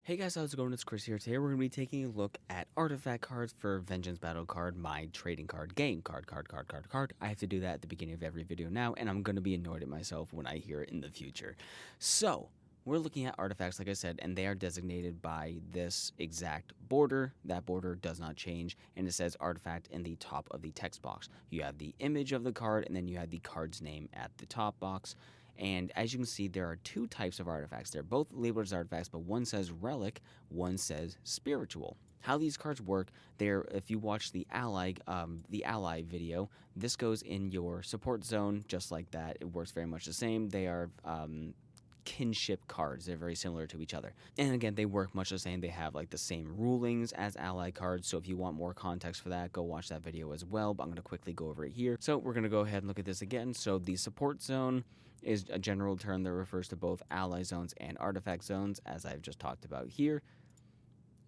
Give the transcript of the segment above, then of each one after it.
Hey guys, how's it going? It's Chris here. Today we're going to be taking a look at artifact cards for Vengeance Battle card, my trading card game. Card. I have to do that at the beginning of every video now, and I'm going to be annoyed at myself when I hear it in the future. So, we're looking at artifacts, like I said, and they are designated by this exact border. That border does not change, and it says artifact in the top of the text box. You have the image of the card, and then you have the card's name at the top box. And as you can see, there are two types of artifacts. They're both labeled as artifacts, but one says relic, one says spiritual. How these cards work, if you watch the ally video, this goes in your support zone just like that. It works very much the same. They are kinship cards. They're very similar to each other. And again, they work much the same. They have like the same rulings as ally cards. So if you want more context for that, go watch that video as well. But I'm going to quickly go over it here. So we're going to go ahead and look at this again. So the support zone is a general term that refers to both ally zones and artifact zones, as I've just talked about here.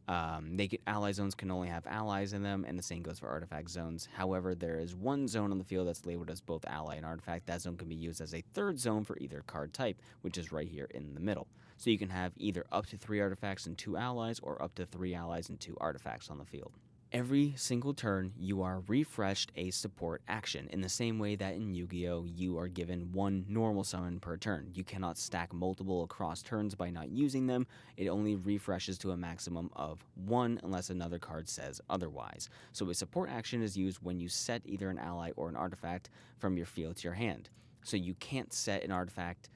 Ally zones can only have allies in them, and the same goes for artifact zones. However, there is one zone on the field that's labeled as both ally and artifact. That zone can be used as a third zone for either card type, which is right here in the middle. So you can have either up to 3 artifacts and 2 allies, or up to 3 allies and 2 artifacts on the field. Every single turn, you are refreshed a support action, in the same way that in Yu-Gi-Oh! You are given 1 normal summon per turn. You cannot stack multiple across turns by not using them. It only refreshes to a maximum of 1 unless another card says otherwise. So a support action is used when you set either an ally or an artifact from your field to your hand. So you can't set an artifact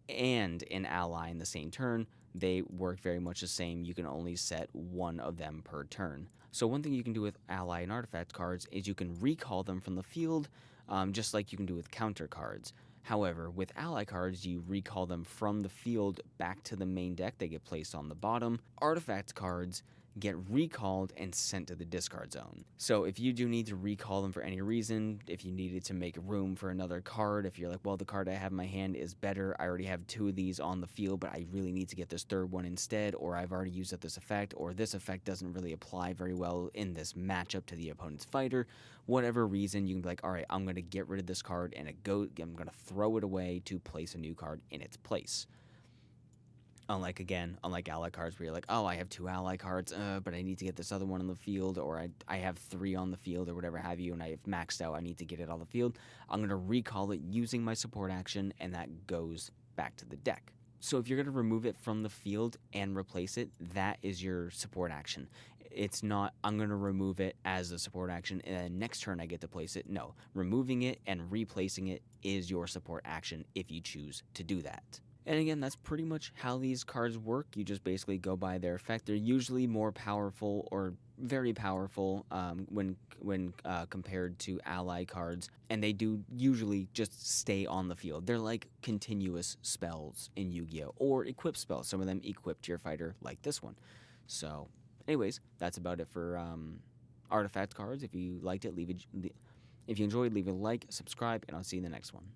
and an ally in the same turn. They work very much the same. You can only set 1 of them per turn. So one thing you can do with ally and artifact cards is you can recall them from the field, just like you can do with counter cards. However, with ally cards, you recall them from the field back to the main deck. They get placed on the bottom. Artifact cards get recalled and sent to the discard zone. So if you do need to recall them for any reason, if you needed to make room for another card, if you're like, well, the card I have in my hand is better, I already have 2 of these on the field, but I really need to get this third one instead, or I've already used up this effect, or this effect doesn't really apply very well in this matchup to the opponent's fighter, whatever reason, you can be like, all right, I'm going to get rid of this card, and I'm going to throw it away to place a new card in its place. Unlike ally cards where you're like, oh, I have 2 ally cards, but I need to get this other one on the field, or I have 3 on the field, or whatever have you, and I have maxed out, I need to get it on the field. I'm going to recall it using my support action, and that goes back to the deck. So if you're going to remove it from the field and replace it, that is your support action. It's not, I'm going to remove it as a support action, and then next turn I get to place it. No, removing it and replacing it is your support action if you choose to do that. And again, that's pretty much how these cards work. You just basically go by their effect. They're usually more powerful or very powerful when compared to ally cards, and they do usually just stay on the field. They're like continuous spells in Yu-Gi-Oh! Or equip spells. Some of them equip to your fighter, like this one. So, anyways, that's about it for artifact cards. If you liked it, if you enjoyed, leave a like, subscribe, and I'll see you in the next one.